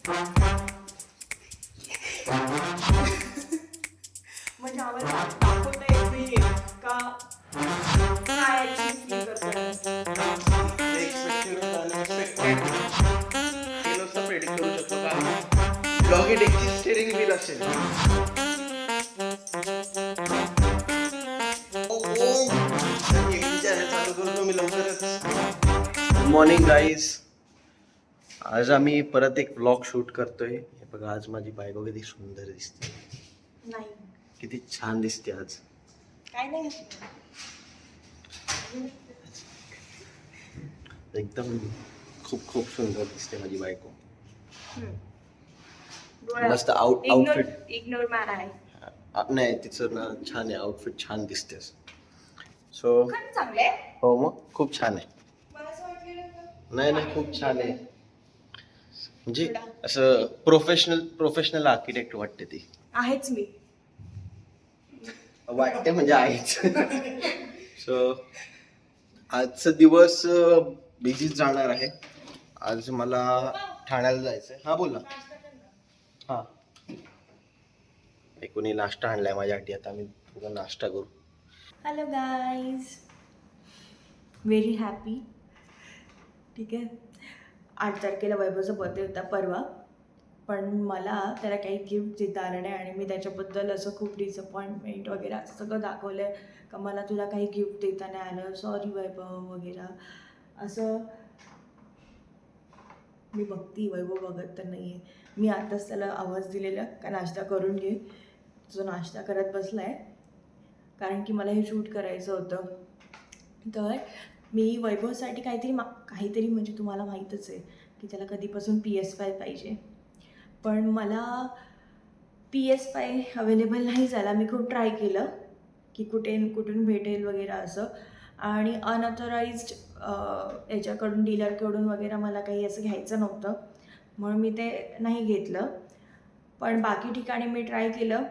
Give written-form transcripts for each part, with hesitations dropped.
म्हणजे आम्हाला दाखवता येत नाहीये का काय actually feel करतोय. प्रेडिक्ट करू शकतो का लॉगिटेकची स्टेरिंग व्हील असेल. चालू करतो मी लवकरच. Good morning guys. आज आम्ही परत एक ब्लॉग शूट करतोय. हे बघा, आज माझी बायको किती सुंदर दिसते, नाही किती छान दिसते आज. काय नाही एकदम खूप खूप सुंदर दिसते माझी बायको. डोळा- मस्त आउटफिट इग्नोर मॅन आहे. नाही, तिचं ना छान आहे आउटफिट, छान दिसते. सो खरंच चांगलं आहे. हो, मग खूप छान आहे. मला असं वाटलेलं नाही खूप छान आहे. म्हणजे असं प्रोफेशनल आर्किटेक्ट वाटते ती. आहेच मी. वाटते म्हणजे आहेच. सो आजचा दिवस बिझीच जाणार आहे. आज मला ठाण्याला जायचंय. हा बोल ना. हा, कोणी नाश्ता आणलाय माझ्यासाठी. आता मी थोडा नाश्ता करू. Hello guys, very happy. ठीक आहे, 8 तारखेला वैभवचा बर्थडे होता परवा, पण मला त्याला काही गिफ्ट देता आलं नाही आणि मी त्याच्याबद्दल असं खूप डिसअपॉइंटमेंट वगैरे असं सगळं दाखवलं आहे का मला तुला काही गिफ्ट देता नाही आलं, सॉरी वैभव वगैरे असं. मी बघती, वैभव बघत तर नाही आहे. मी आताच त्याला आवाज दिलेला का नाश्ता करून घे. जो नाश्ता करत बसला आहे कारण की मला हे शूट करायचं होतं. तर मी वैभवसाठी काहीतरी म्हणजे तुम्हाला माहीतच आहे की त्याला कधीपासून PS5 पाहिजे, पण मला PS5 अवेलेबल नाही झाला. मी खूप ट्राय केलं की कुठून भेटेल वगैरे असं, आणि अनऑथराइज्ड याच्याकडून डीलरकडून वगैरे मला काही असं घ्यायचं नव्हतं, म्हणून मी ते नाही घेतलं. पण बाकी ठिकाणी मी ट्राय केलं.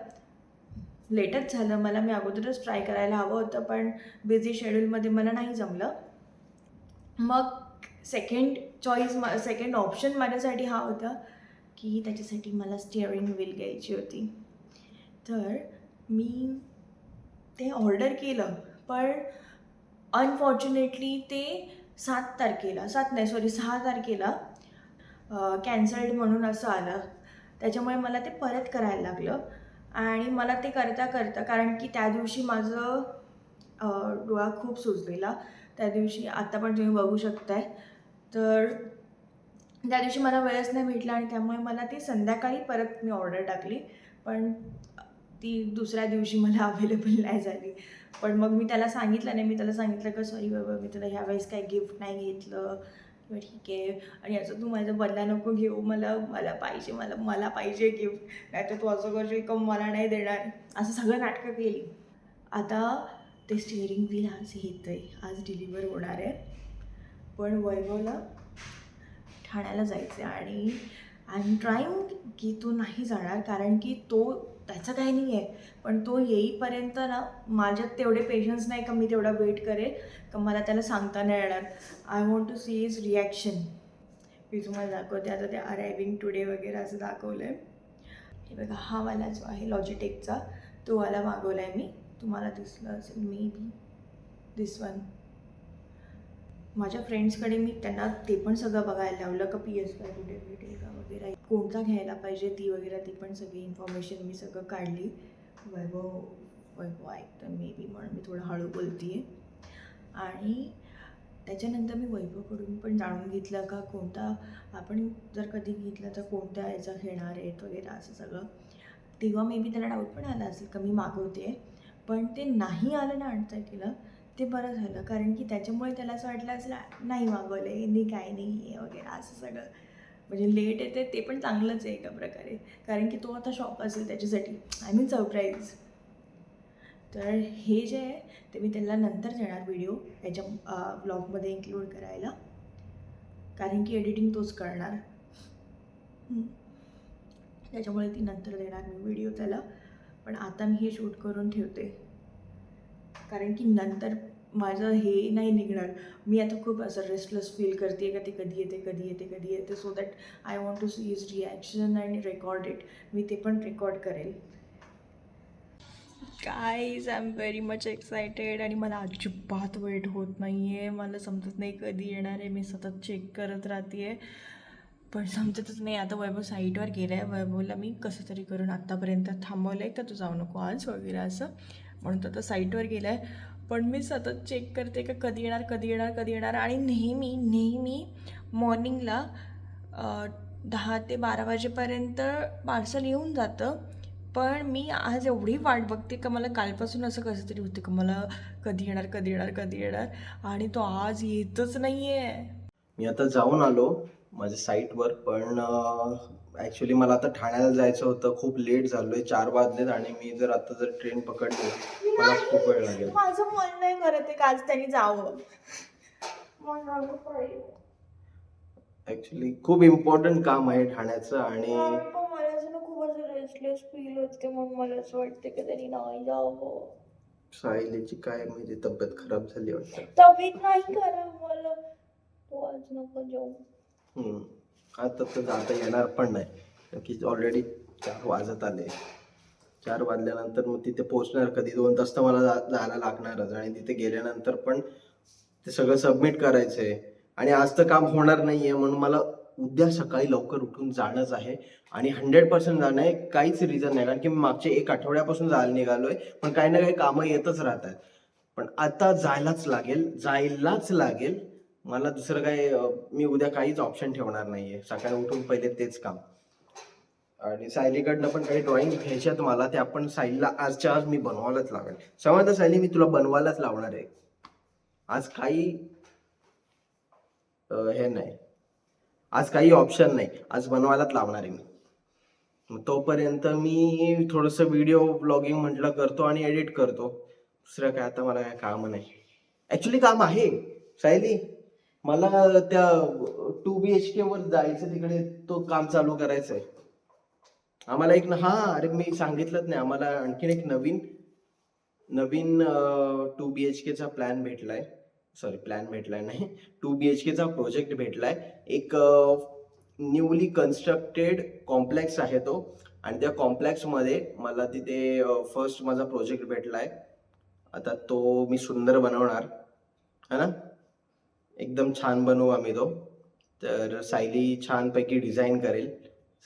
लेटच झालं मला, मी अगोदरच ट्राय करायला हवं होतं, पण बिझी शेड्यूलमध्ये मला नाही जमलं. मग सेकंड ऑप्शन माझ्यासाठी हा होता की त्याच्यासाठी मला स्टिअरिंग व्हील घ्यायची होती. तर मी ते ऑर्डर केलं, पण अनफॉर्च्युनेटली ते 6 तारखेला कॅन्सल्ड म्हणून असं आलं. त्याच्यामुळे मला ते परत करायला लागलं. आणि मला ते करता कारण की त्या दिवशी माझं डोळा खूप सुजलेला. त्या दिवशी आता पण तुम्ही बघू शकताय. तर त्या दिवशी मला वेळच नाही भेटला आणि त्यामुळे मला ती संध्याकाळी परत मी ऑर्डर टाकली, पण ती दुसऱ्या दिवशी मला अवेलेबल नाही झाली. पण मग मी त्याला सांगितलं का सॉरी बाबा, मी तुला ह्यावेळेस काही गिफ्ट नाही घेतलं किंवा ठीक आहे, आणि असं तू माझा बदला नको घेऊ, मला पाहिजे गिफ्ट, नाही तर तू असं करशील का मला नाही देणार, असं सगळं नाटकं केली. आता ते स्टिअरिंग व्हील आज येतं आहे, आज डिलिव्हर होणार आहे. पण वैभवला ठाण्याला जायचं आहे आणि आय एम ट्राईंग की तो नाही जाणार, कारण की त्याचं काही नाही आहे, पण तो येईपर्यंत ना माझ्यात तेवढे पेशन्स नाही का मी तेवढा वेट करेल का मला त्याला सांगता नाही येणार. I want to see his reaction. मी तुम्हाला दाखवते. आता ते अरायविंग टुडे वगैरे असं दाखवलं आहे. हे बघा, हा वाला जो आहे लॉजिटेकचा, तो वाला मागवला आहे मी. तुम्हाला दिसलं असेल मे बी दिस वन. माझ्या फ्रेंड्सकडे मी त्यांना ते पण सगळं बघायला लावलं का PS5 कुठे भेटेल का वगैरे, कोणता घ्यायला पाहिजे ती पण सगळी इन्फॉर्मेशन मी सगळं काढली. वैभव ऐकतं मे बी, म्हणून मी थोडं हळू बोलते आहे. आणि त्याच्यानंतर मी वैभवकडून पण जाणून घेतलं का कोणता आपण जर कधी घेतलं तर कोणत्या याचा घेणार आहेत वगैरे असं सगळं. तेव्हा मे बी त्याला डाऊट पण आला असेल का मी मागवते, पण ते नाही आलं ना 8 तारखेला, ते बरं झालं, कारण की त्याच्यामुळे त्याला असं वाटलं असेल नाही मागवलं आहे यांनी, काय नाही आहे वगैरे असं सगळं. म्हणजे लेट येते ते पण चांगलंच आहे एका प्रकारे, कारण की तो आता शॉक असेल त्याच्यासाठी, आय मीन सरप्राईज. तर हे जे आहे ते मी त्याला नंतर देणार व्हिडिओ याच्या ब्लॉगमध्ये इन्क्लूड करायला, कारण की एडिटिंग तोच करणार. त्याच्यामुळे ती नंतर देणार मी व्हिडिओ त्याला. पण आता मी हे शूट करून ठेवते, कारण की नंतर माझं हे नाही निघणार. मी आता खूप असं रेस्टलेस फील करते का ते कधी येते so that I want to see his reaction and record it. मी ते पण रेकॉर्ड करेल. Guys I am very much excited आणि मला अजिबात वेट होत नाही आहे. मला समजत नाही कधी येणार आहे. मी सतत चेक करत राहते आहे पण समजतच नाही. आता वैभव साईटवर गेलं आहे. वैभवला मी कसं तरी करून आत्तापर्यंत थांबवलं आहे का तू जाऊ नको आज वगैरे असं म्हणून तो आता साईटवर गेला आहे. पण मी सतत चेक करते का कधी येणार आणि नेहमी मॉर्निंगला 10 ते 12 वाजेपर्यंत पार्सल येऊन जातं. पण मी आज एवढी वाट बघते का मला कालपासून असं कसं तरी होतं का मला कधी येणार आणि तो आज येतच नाही आहे. मी आता जाऊन आलो माझ्या साईटवर, पण ॲक्च्युली मला आता ठाण्याला जायचं होतं. खूप लेट झालोय, 4 वाजलेत आणि मी जर ट्रेन पकडली मला खूप वेळ लागेल. माझं मन नाही करत आहे का आज त्यांनी जावं. ॲक्च्युली खूप इम्पॉर्टंट काम आहे ठाण्याचं आणि मला असं खूप असं रेस्टलेस फील होते म्हणून मला असं वाटतं की त्यांनी नाही जावं. सायलीची काय म्हणजे तब्येत खराब झाली वाटतं. तब्येत नाही खराब मला. तू आज नको जाऊ. आता तर जाता येणार पण नाही की ऑलरेडी 4 वाजत आले. 4 वाजल्यानंतर मग तिथे पोहोचणार कधी, 2 तास तर मला जायला लागणारच आणि तिथे गेल्यानंतर पण ते सगळं सबमिट करायचं आहे आणि आज तर काम होणार नाही आहे. म्हणून मला उद्या सकाळी लवकर उठून जाणंच आहे आणि 100% जाणं आहे. काहीच रिझन नाही, कारण की मी मागचे 1 आठवड्यापासून जायला निघालोय पण काही ना काही कामं येतच राहतात. पण आता जायलाच लागेल मला. दुसरं काय, मी उद्या काहीच ऑप्शन ठेवणार नाहीये. सकाळी उठून पहिले तेच काम. आणि सायलीकडनं पण काही ड्रॉइंग घ्यायच्यात मला, ते आपण सायलीला आजच्या आज मी बनवायलाच लागेल. समजलं सायली, मी तुला बनवायलाच लावणार आहे आज. काही हे नाही, आज काही ऑप्शन नाही, आज बनवायलाच लावणार आहे मी. तोपर्यंत मी थोडंसं व्हिडिओ ब्लॉगिंग म्हटलं करतो आणि एडिट करतो. दुसरं काय आता मला काय काम नाही. ॲक्च्युली काम आहे सायली, मला त्या 2 BHK वर जायचं, तिकडे तो काम चालू करायचं आहे आम्हाला. अरे मी सांगितलंच नाही, आम्हाला आणखीन एक नवीन 2 BHK प्लॅन भेटलाय. प्लॅन भेटलाय नाही, 2 BHK प्रोजेक्ट भेटलाय. एक न्यूली कन्स्ट्रक्टेड कॉम्प्लेक्स आहे तो, आणि त्या कॉम्प्लेक्समध्ये मला तिथे फर्स्ट माझा प्रोजेक्ट भेटलाय. आता तो मी सुंदर बनवणार है ना, एकदम छान बनवू आम्ही तो. तर सायली छानपैकी डिझाईन करेल.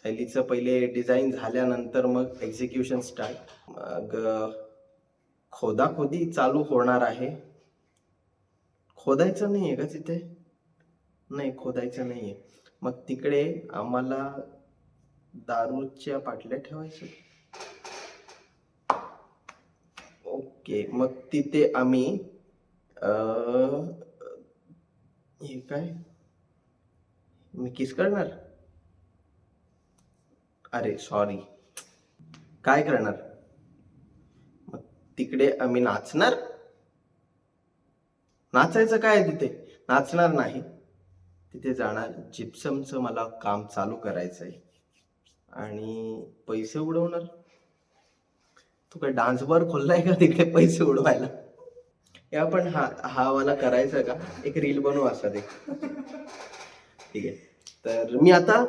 सायलीचं पहिले डिझाईन झाल्यानंतर मग एक्झिक्युशन स्टार्ट. मग खोदाखोदी चालू होणार आहे. खोदायचं नाही आहे का तिथे? नाही, खोदायचं नाही आहे. मग तिकडे आम्हाला दारूच्या बाटल्या ठेवायच्या. ओके, मग तिथे आम्ही हे काय, मी किस करणार? अरे सॉरी, काय करणार? मग तिकडे आम्ही नाचणार. नाचायचं काय तिथे? नाचणार नाही, तिथे जाणार. जिप्समचं मला काम चालू करायचंय आणि पैसे उडवणार. तू काय डान्स बार खोललाय का तिकडे पैसे उडवायला? या पण हा मला करायचं का, एक रील बनवू असा ते. ठीक आहे, तर मी आता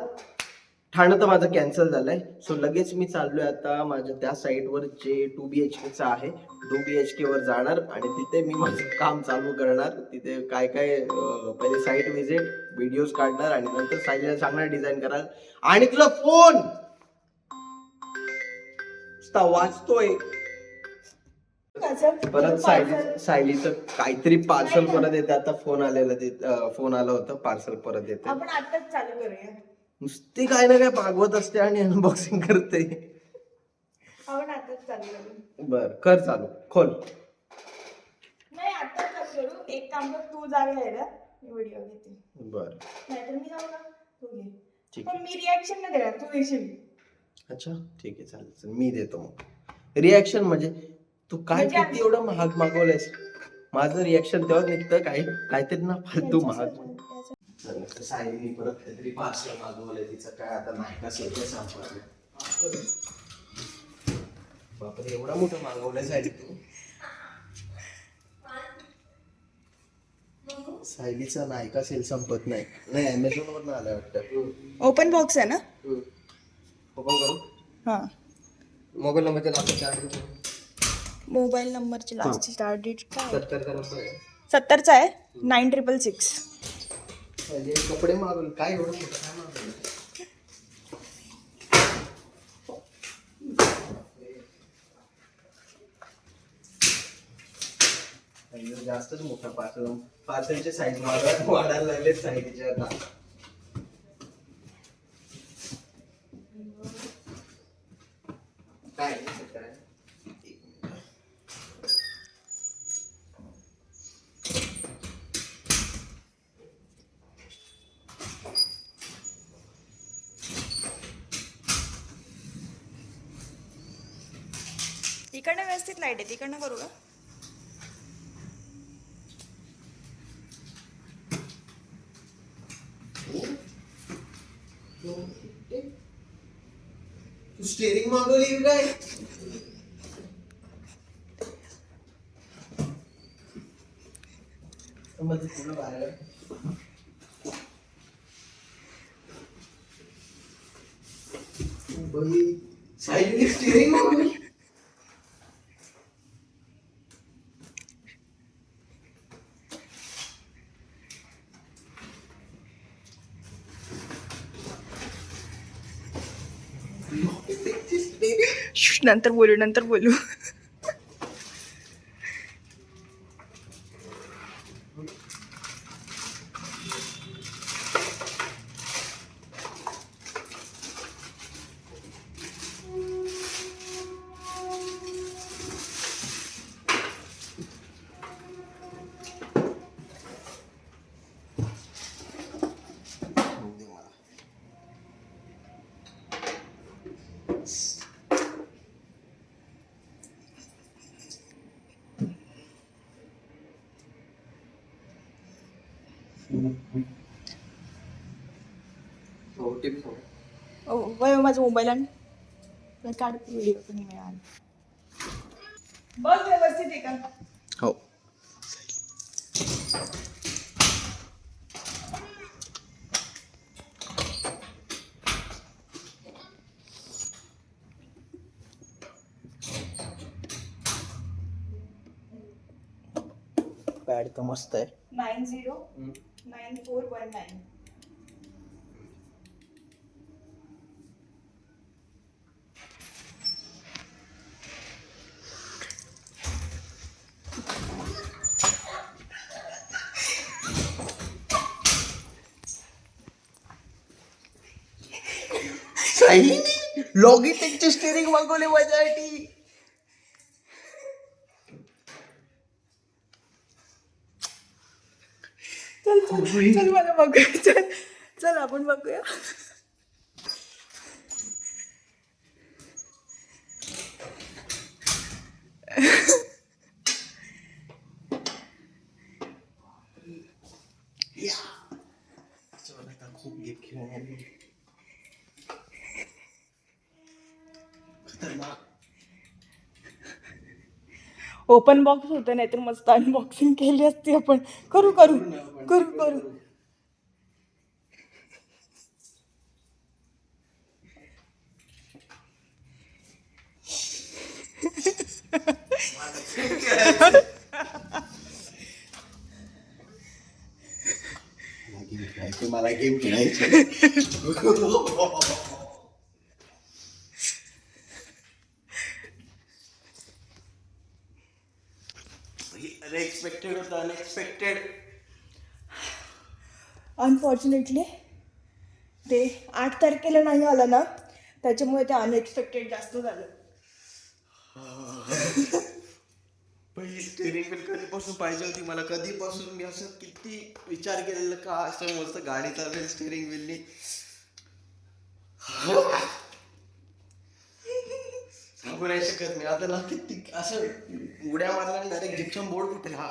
ठाणं तर माझं कॅन्सल झालंय. सो लगेच मी चाललोय आता माझ्या त्या साईटवर जे 2 BHK आहे. 2 BHK वर जाणार आणि तिथे मी माझं काम चालू करणार. तिथे काय पहिले साईट व्हिजिट, व्हिडिओज काढणार आणि नंतर सायलीला सांगणार डिझाईन कराल. आणि तुला फोन वाचतोय परत. सायलीचं काहीतरी पार्सल परत येते. आता फोन आला होता, पार्सल परत येते. आपण आताच चालू करूया. नुसती काय ना काय मागवत असते आणि अनबॉक्सिंग करते. आपण आताच चालू करू. बर, कर चालू, खोल. नाही, आताच चालू करू. एक काम कर, तू जा घ्यायला, मी व्हिडिओ घेते. बर, नाहीतर मी जाऊ ना, तू घे. ठीक पण मी रिॲक्शन नाही देणार, तू देशील. अच्छा ठीक आहे, चालेल, मी देतो. मग रिॲक्शन म्हणजे तू काय किती एवढं महाग मागवलंयस? माझं रिॲक्शन तेव्हा निघतं काहीतरी ना फालतू महाग. सायलीने परत काहीतरी पार्सल मागवलंय, तिचं काय आता नाही का सगळं सांभाळलं. बापरे, एवढा मोठं मागवलंय सायली तू? सायलीचा नायका सेल संपत नाही. नाही, अमेझॉन वर आलाय वाटतं. ओपन बॉक्स आहे ना? ओपन करू. हां. मोबाईल नंबरचे लास्ट चार मोबाईल नंबरची लास्टची स्टार डेट काय? 70चा नंबर आहे. 70चा आहे. 9666. म्हणजे कपडे मागून काय एवढं मोठं काय मागवलं? जास्तच मोठा पार्सलचे साईज वाढायला लागले साईजचे आता. काय इकडनं व्यवस्थित लाईट आहे, तिकडनं करू का? तू स्टेरिंग मागवली काय? मध्ये पूर्ण बाहेर साईडने स्टेरिंग मागवली. नंतर बोलू. वय माझा मोबाईल आणि काढ व्हिडिओ पण मिळाला. बघ व्यवस्थित आहे का? हो. पॅड तर मस्त आहे. 909419. लॉगिटेकचे स्टेरिंग मागवले माझ्यासाठी. चल मला बघूया. चल आपण बघूया. खूप गेम खेळण्यासाठी ओपन बॉक्स होतं, नाही तर मस्त अनबॉक्सिंग केली असती आपण. करू करू करू करू. मला गेम खेळायचं. अनएक्सपेक्टेड होतं, अनएक्सपेक्टेड. अनफॉर्च्युनेटली ते 8 तारखेला नाही आलं ना, त्याच्यामुळे ते अनएक्सपेक्टेड जास्त झालं. पहिली स्टेरिंग व्हील कधीपासून पाहिजे होती मला. कधीपासून मी असं किती विचार केलेला का असं मस्त गाडी चालवेल स्टेरिंग व्हीलनी. सांगू नाही शकत मी आता. किती असं उड्या मारल्या डायरेक्ट जिप्सम बोर्ड कुठे. हा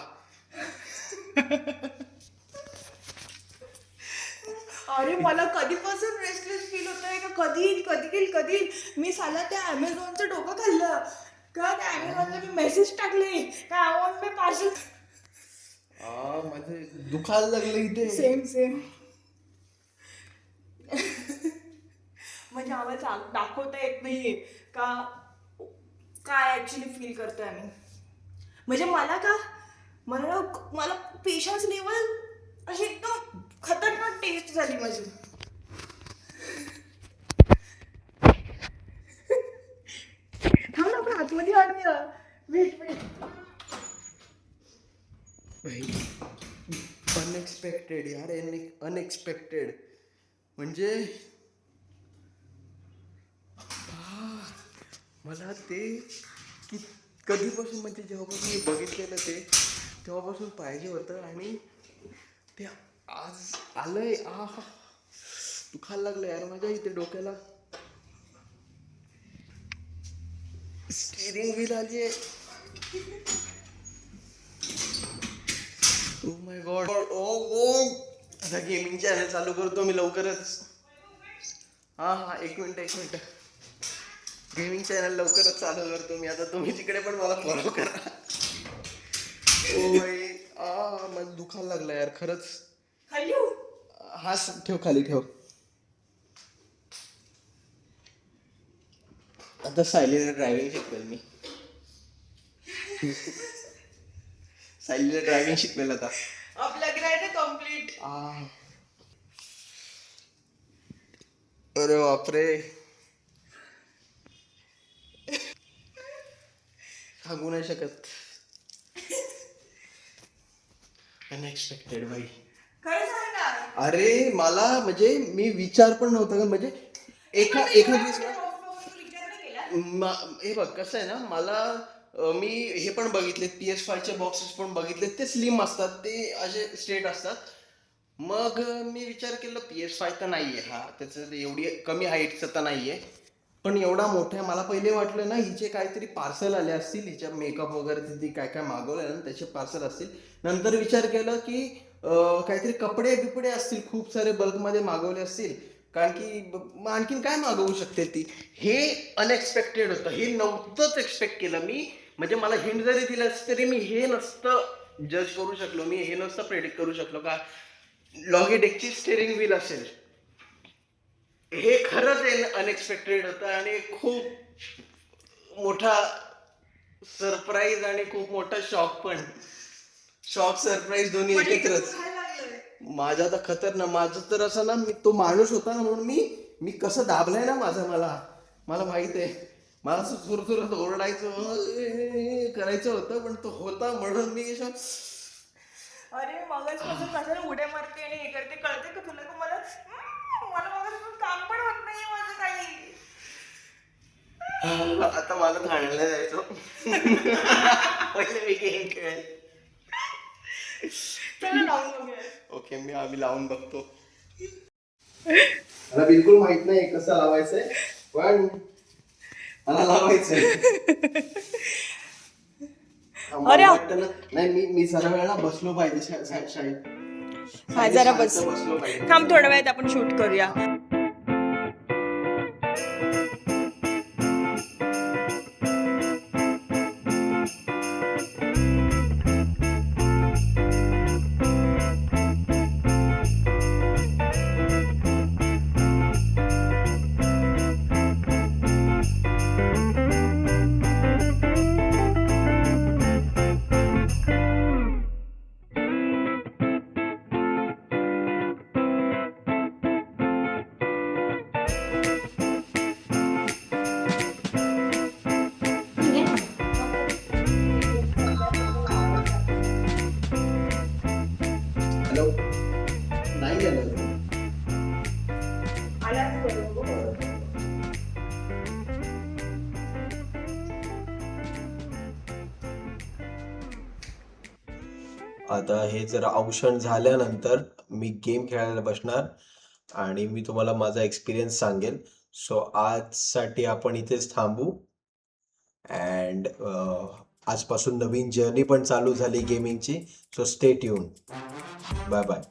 अरे मला कधीपासून रेस्टलेस फील होत आहे का कधी मी साला त्या ॲमेझॉनचं डोकं खाल्लं का. त्या ॲमेझॉनला मी मेसेज टाकले का आय वॉन्ट माय पार्सल. माझे दुखायला लागलं इथे. सेम म्हणजे आम्हाला दाखवता येत नाहीये का काय ऍक्च्युली फील करतोय आम्ही. म्हणजे मला पेशन्स लेवल अशी एकदम खतरनाक टेस्ट झाली माझी. थांब ना, आपण आतमध्ये आणूया. वेट अनएक्सपेक्टेड यार, अनएक्सपेक्टेड. म्हणजे मला ते की कधीपासून, म्हणजे जेव्हापासून मी बघितलेलं ते तेव्हापासून पाहिजे होतं आणि ते आज आलंय. दुखायला लागलं यार माझ्या इथे डोक्याला. स्टीअरिंग व्हील आली आहे. Oh my God. आता गेमिंग चॅनल चालू करतो मी लवकरच. हा एक मिनिट. गेमिंग चॅनल लवकरच चालू करतो मी आता. तुम्ही तिकडे पण मला फॉलो करा. ओ भाई मला दुखायला लागलं यार खरंच. हा ठेव, खाली ठेव. आता सायलीला ड्रायव्हिंग शिकवेल मी. सायलीला ड्रायव्हिंग शिकवेल आता. आपला ग्रॅड कम्प्लीट. अरे बापरे, सांगू नाही शकत. अनएक्सपेक्टेड भाई. खरं सांग ना. अरे मला म्हणजे मी विचार पण नव्हता का, म्हणजे एका दिवस हे बघ कसं आहे ना, मला मी हे पण बघितले, PS5चे बॉक्सेस पण बघितले. ते स्लिम असतात, ते असे स्ट्रेट असतात. मग मी विचार केला PS5 तर नाहीये, त्याचं एवढी कमी हाईटचं तर नाहीये, पण एवढा मोठा. मला पहिले वाटलं ना हिचे काहीतरी पार्सल आले असतील, हिच्या मेकअप वगैरे तिथे काय मागवलं ना त्याचे पार्सल असतील. नंतर विचार केला की काहीतरी कपडे बिपडे असतील, खूप सारे बल्कमध्ये मागवले असतील, कारण की आणखीन काय मागवू शकते ती. हे अनएक्सपेक्टेड होतं, हे नव्हतंच एक्सपेक्ट केलं मी. म्हणजे मला हिंट जरी दिलं तरी मी हे नसतं जज करू शकलो, मी हे नसतं प्रेडिक्ट करू शकलो का लॉगिटेकची स्टेअरिंग व्हील असेल. हे खरंच अनएक्सपेक्टेड होतं आणि खूप मोठा सरप्राईज आणि खूप मोठा शॉक पण. शॉक सरप्राईज दोन्ही एकत्रच. माझा तर खतरनाक. माझं तर असं ना, मी तो माणूस होता ना म्हणून मी कसं दाबलाय ना माझं, मला माहित आहे. मला असं सुरसुरत ओरडायचं करायचं होतं, पण तो होता म्हणून मी अरे मगाचपासून कशाला उड्या मारते आणि हे करते, कळते का तुला? मला मगाचपासून काम पण होत नाहीये माझं काही. आता मला ठाण्याला जायचं. पहिले मी गेम खेळेल. चला लावून बघूया. ओके, आम्ही लावून बघतो. मला बिलकुल माहित नाही कसं लावायचंय, पण मला लावायचंय. नाही, मी जरा वेळा बसलो पाहिजे शाळेत. हा जरा बसलो पाहिजे. थांब, थोड्या वेळात आपण शूट करूया. हॅलो, नाही गेलं. आता हे जर औषण झाल्यानंतर मी गेम खेळायला बसणार आणि मी तुम्हाला माझा एक्सपिरियन्स सांगेल. सो आजसाठी आपण इथेच थांबू. अँड आजपासून नवीन जर्नी पण चालू झाली गेमिंगची. So stay tune. Bye bye.